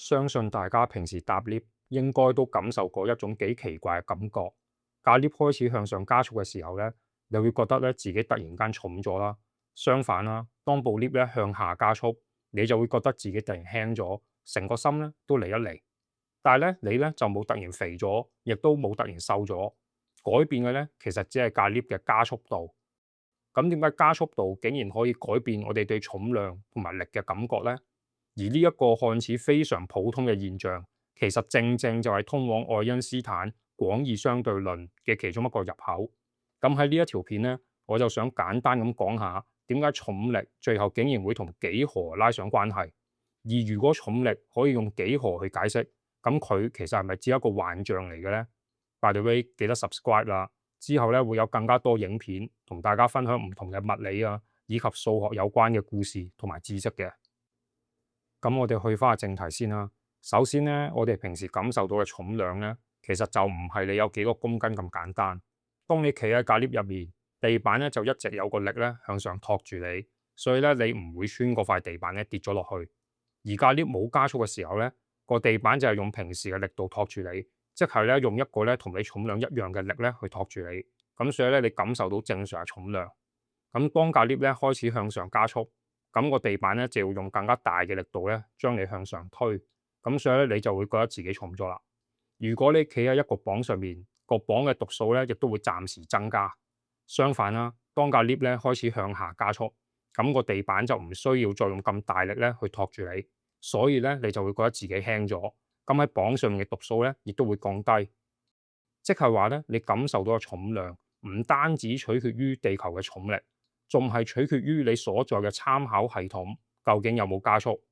相信大家平時搭 lift 應該都感受過一種幾奇怪嘅感覺。架 lift 開始向上加速嘅時候咧，你會覺得咧自己突然間重咗啦。相反啦，當部 lift 咧向下加速，你就會覺得自己突然輕咗，成個心咧都離一離。但係咧你咧就冇突然肥咗，亦都冇突然瘦咗，改變嘅咧其實只係架 lift 嘅加速度。咁點解加速度竟然可以改變我哋對重量同埋力嘅感覺呢？而呢一個看似非常普通嘅現象，其實正正就係通往愛因斯坦廣義相對論嘅其中一個入口。咁喺呢一條片呢，我就想簡單咁講下點解重力最後竟然會同幾何拉上關係。而如果重力可以用幾何去解釋，咁佢其實係咪只係一個幻象嚟嘅呢？By the way，記得 subscribe 啦。之後咧會有更加多影片同大家分享唔同嘅物理啊，以及數學有關嘅故事同埋知識嘅。咁我哋去翻個正題先啦。首先咧，我哋平時感受到嘅重量咧，其實就唔係你有幾個公斤咁簡單。當你企喺架 lift 入面，地板咧就一直有個力咧向上托住你，所以咧你唔會穿過塊地板咧跌咗落去。而架 lift 冇加速嘅時候咧，個地板就係用平時嘅力度托住你，即係咧用一個咧同你重量一樣嘅力咧去托住你。咁所以咧你感受到正常嘅重量。咁當架 lift 咧開始向上加速，咁個地板咧就要用更加大嘅力度咧將你向上推。咁所以咧你就會覺得自己重咗啦。如果你企喺一個磅上面，個磅嘅讀數咧亦都會暫時增加。相反啦，當架 lift 咧開始向下加速，咁個地板就唔需要再用咁大力咧去托住你。所以咧，你就會覺得自己輕咗，咁喺磅上面嘅讀數咧，亦都會降低，即係話咧，你感受到嘅重量唔單止取決於地球嘅重力，仲係取決於你所在嘅參考系統究竟有冇加速。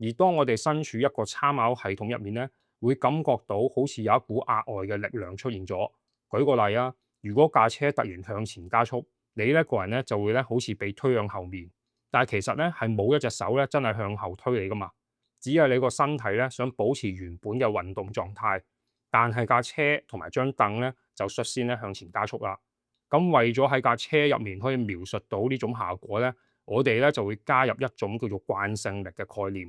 而當我哋身處一個參考系統入面咧，會感覺到好似有一股額外嘅力量出現咗。舉個例啊，如果架車突然向前加速，你咧個人咧就會咧好似被推向後面，但係其實咧係冇一隻手咧真係向後推你噶嘛。只係你個身體咧想保持原本嘅運動狀態，但係架車同埋張凳咧就率先咧向前加速啦。咁為咗喺架車入面可以描述到呢種效果咧，我哋咧就會加入一種叫做慣性力嘅概念。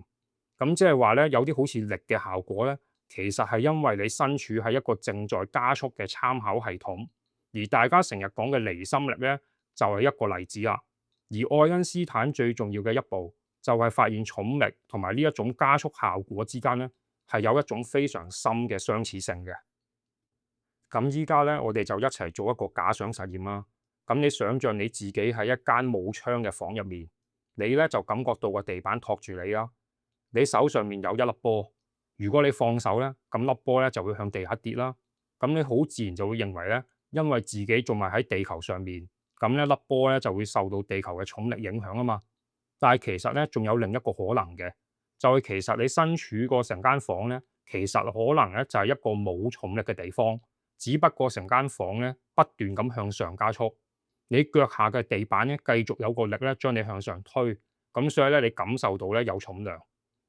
咁即係話咧，有啲好似力嘅效果咧，其實係因為你身處喺一個正在加速嘅參考系統，而大家成日講嘅離心力咧就係一個例子啦。而愛因斯坦最重要嘅一步，就係發現重力同埋呢一種加速效果之間咧，係有一種非常深嘅相似性嘅。咁依家咧，我哋就一齊做一個假想實驗啦。咁你想象你自己喺一間冇窗嘅房入面，你咧就感覺到個地板托住你啦。你手上面有一粒波，如果你放手咧，咁粒波咧就會向地下跌啦。咁你好自然就會認為咧，因為自己仲係喺地球上面，咁呢粒波咧就會受到地球嘅重力影響啊嘛。但係其實咧，仲有另一個可能嘅，就係其實你身處過成間房咧，其實可能咧就係一個冇重力嘅地方，只不過成間房咧不斷咁向上加速，你腳下嘅地板咧繼續有個力咧將你向上推，咁所以咧你感受到咧有重量。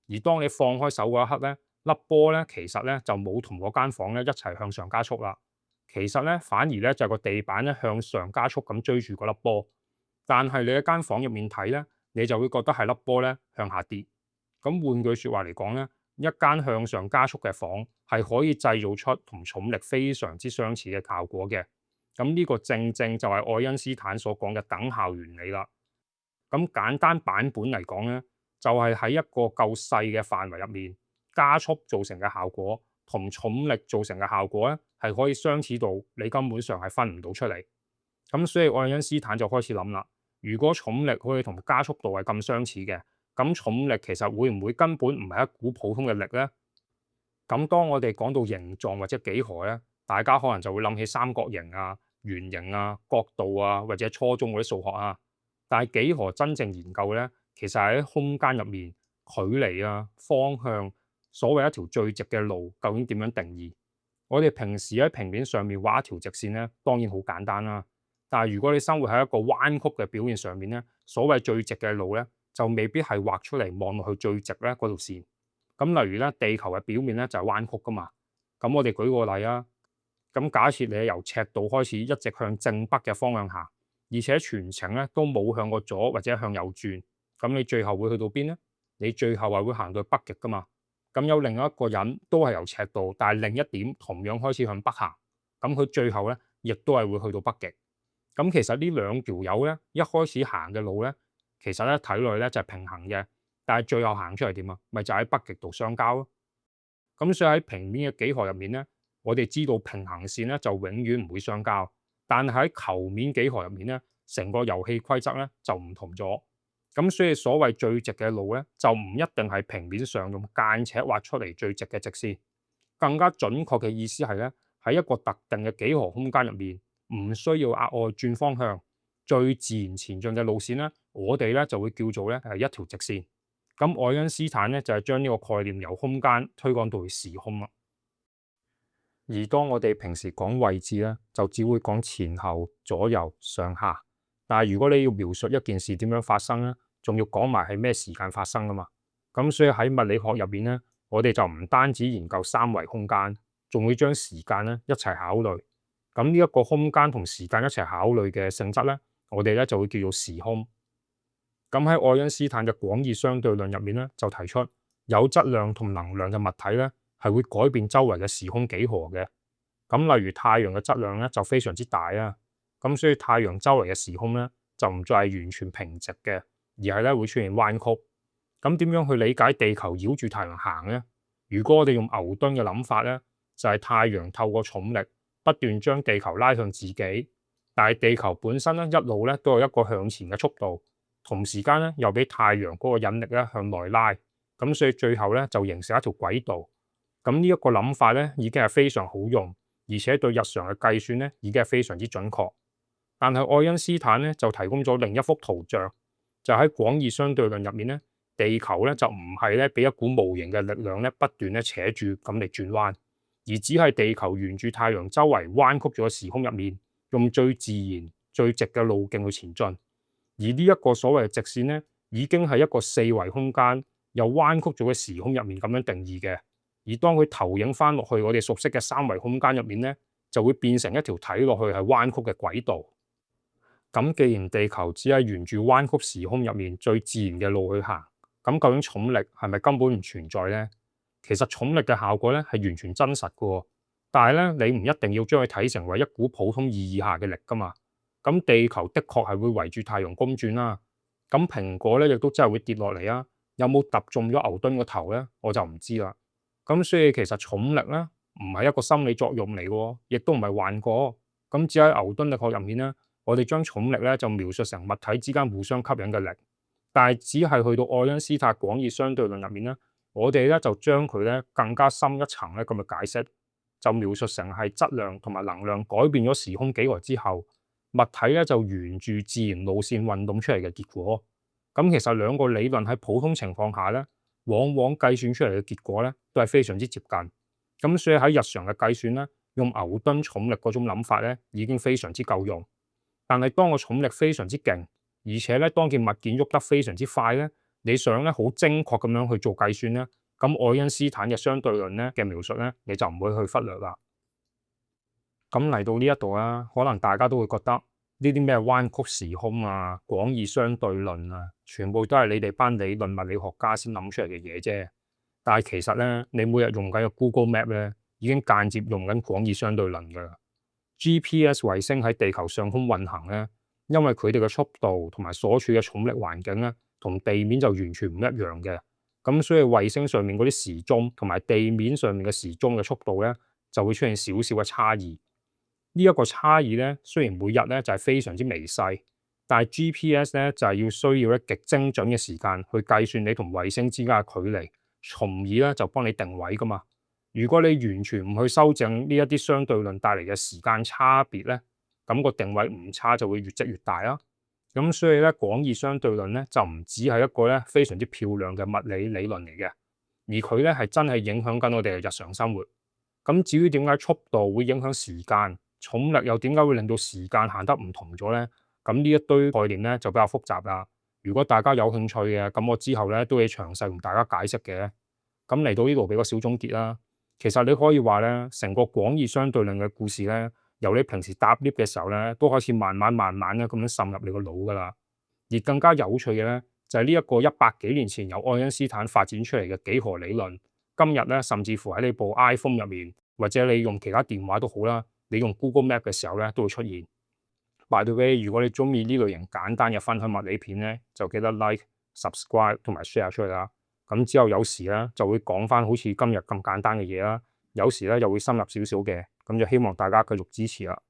而當你放開手嗰一刻咧，粒波咧其實咧就冇同嗰間房咧一齊向上加速啦，其實咧反而咧就係個地板咧向上加速咁追住嗰粒波，但係你喺間房入面睇咧，你就會覺得係粒波咧向下跌。咁換句説話嚟講咧，一間向上加速嘅房係可以製造出同重力非常之相似嘅效果嘅。咁呢個正正就係愛因斯坦所講嘅等效原理啦。咁簡單版本嚟講咧，就係喺一個夠細嘅範圍入面，加速造成嘅效果同重力造成嘅效果咧，係可以相似到你根本上係分唔到出嚟。咁所以愛因斯坦就開始諗啦，如果重力可以同加速度係咁相似嘅，咁重力其實會唔會根本唔係一股普通嘅力呢？咁當我哋講到形狀或者幾何咧，大家可能就會諗起三角形啊、圓形啊、角度啊，或者初中嗰啲數學啊。但係幾何真正研究咧，其實喺空間入面距離啊、方向，所謂一條最直嘅路究竟點樣定義？我哋平時喺平面上面畫一條直線咧，當然好簡單啦。但係如果你生活喺一個彎曲嘅表面上面咧，所謂最直嘅路咧，就未必係畫出嚟望落去最直咧嗰條線。咁例如咧，地球嘅表面咧就係彎曲噶嘛。咁我哋舉個例啊。咁假設你係由赤道開始一直向正北嘅方向行，而且全程咧都冇向過左或者向右轉，咁你最後會去到邊呢？你最後係會行到北極噶嘛？咁有另一個人都係由赤道，但係另一點同樣開始向北行，咁佢最後咧亦都係會去到北極。咁其實呢兩條友咧一開始行嘅路咧，其實咧睇落去咧就係平行嘅，但係最後行出嚟點啊？咪就喺北極度相交咯。咁所以喺平面嘅幾何入面咧，我哋知道平行線咧就永遠唔會相交，但係喺球面幾何入面咧，成個遊戲規則咧就唔同咗。咁所以所謂最直嘅路咧，就唔一定係平面上用間尺畫出嚟最直嘅直線，更加準確嘅意思係咧，喺一個特定嘅幾何空間入面，唔需要額外轉方向，最自然前進嘅路線咧，我哋咧就會叫做咧係一條直線。咁愛因斯坦咧就係將呢個概念由空間推廣到去時空啦。而當我哋平時講位置咧，就只會講前後、左右、上下。但係如果你要描述一件事點樣發生咧，仲要講埋係咩時間發生㗎嘛。咁所以喺物理學入面咧，我哋就唔單止研究三維空間，仲會將時間咧一齊考慮。咁呢一個空間同時間一齊考慮嘅性質咧，我哋咧就會叫做時空。咁喺愛因斯坦嘅廣義相對論入面咧，就提出有質量同能量嘅物體咧，係會改變周圍嘅時空幾何嘅。咁例如太陽嘅質量咧就非常之大啊，咁所以太陽周圍嘅時空咧就唔再係完全平直嘅，而係咧會出現彎曲。咁點樣去理解地球繞住太陽行咧？如果我哋用牛頓嘅諗法咧，就係太陽透過重力不斷將地球拉向自己，但係地球本身咧一路咧都有一個向前嘅速度。同時間咧，又俾太陽嗰個引力咧向內拉，咁所以最後咧就形成一條軌道。咁呢一個諗法咧已經係非常好用，而且對日常嘅計算咧已經係非常之準確。但係愛因斯坦咧就提供咗另一幅圖像，就喺廣義相對論入面咧，地球咧就唔係咧俾一股無形嘅力量咧不斷咧扯住咁嚟轉彎，而只係地球沿住太陽周圍彎曲咗嘅時空入面，用最自然、最直嘅路徑去前進。而呢一個所謂嘅直線咧，已經係一個四維空間又彎曲咗嘅時空入面咁樣定義嘅。而當佢投影翻落去我哋熟悉嘅三維空間入面咧，就會變成一條睇落去係彎曲嘅軌道。咁既然地球只係沿住彎曲時空入面最自然嘅路去行，咁究竟重力係咪根本唔存在呢？其實重力嘅效果咧係完全真實嘅，但係咧你唔一定要將佢睇成為一股普通意義下嘅力噶嘛。咁地球的確係會圍住太陽公轉啦。咁蘋果咧亦都真係會跌落嚟啊！有冇揼中咗牛頓個頭咧？我就唔知啦。咁所以其實重力咧唔係一個心理作用嚟嘅，亦都唔係幻覺。咁只喺牛頓力學入面咧，我哋將重力咧就描述成物體之間互相吸引嘅力。但係只係去到愛因斯坦廣義相對論入面咧，我哋咧就將佢咧更加深一層咧咁嘅解釋，就描述成係質量同埋能量改變咗時空幾何之後，物體咧就沿住自然路線運動出嚟嘅結果。咁其實兩個理論喺普通情況下咧，往往計算出嚟嘅結果咧都係非常之接近。咁所以喺日常嘅計算咧，用牛頓重力嗰種諗法咧已經非常之夠用。但係當個重力非常之勁，而且咧當件物件喐得非常之快咧，你想咧好精確咁樣去做計算咧，咁愛因斯坦嘅相對論咧嘅描述咧，你就唔會去忽略啦。咁嚟到呢一度啦，可能大家都會覺得呢啲咩彎曲時空啊、廣義相對論啊，全部都係你哋班理論物理學家先諗出嚟嘅嘢啫。但係其實咧，你每日用緊嘅 Google Map 咧，已經間接用緊廣義相對論㗎啦。GPS 衛星喺地球上空運行咧，因為佢哋嘅速度同埋所處嘅重力環境咧，同地面就完全唔一樣嘅。咁所以衛星上面嗰啲時鐘同埋地面上面嘅時鐘嘅速度咧，就會出現少少嘅差異。呢一個差異咧，雖然每日咧就係非常之微細，但係 GPS 咧就係要需要咧極精準嘅時間去計算你同衛星之間嘅距離，從而咧就幫你定位噶嘛。如果你完全唔去修正呢一啲相對論帶嚟嘅時間差別咧，咁個定位誤差就會越積越大啦。咁所以咧廣義相對論咧就唔只係一個咧非常之漂亮嘅物理理論嚟嘅，而佢咧係真係影響緊我哋嘅日常生活。咁至於點解速度會影響時間？重力又點解會令到時間行得唔同咗呢？咁呢一堆概念咧就比較複雜啦。如果大家有興趣嘅，咁我之後咧都會詳細同大家解釋嘅。咁嚟到呢度俾個小總結啦。其實你可以話咧，成個廣義相對論嘅故事咧，由你平時搭 lift 嘅時候咧，都開始慢慢咧咁樣滲入你個腦噶啦。而更加有趣嘅咧，就係呢一個100幾年前由愛因斯坦發展出嚟嘅幾何理論，今日咧，甚至乎喺你部 iPhone 入面，或者你用其他電話都好啦，你用 Google Map 嘅時候咧，都會出現。By the way，如果你中意呢類型簡單嘅分享物理片咧，就記得 like、subscribe 同埋 share 出去啦。咁之後有時咧就會講翻好似今日咁簡單嘅嘢啦，有時咧又會深入少少嘅，咁就希望大家繼續支持啦。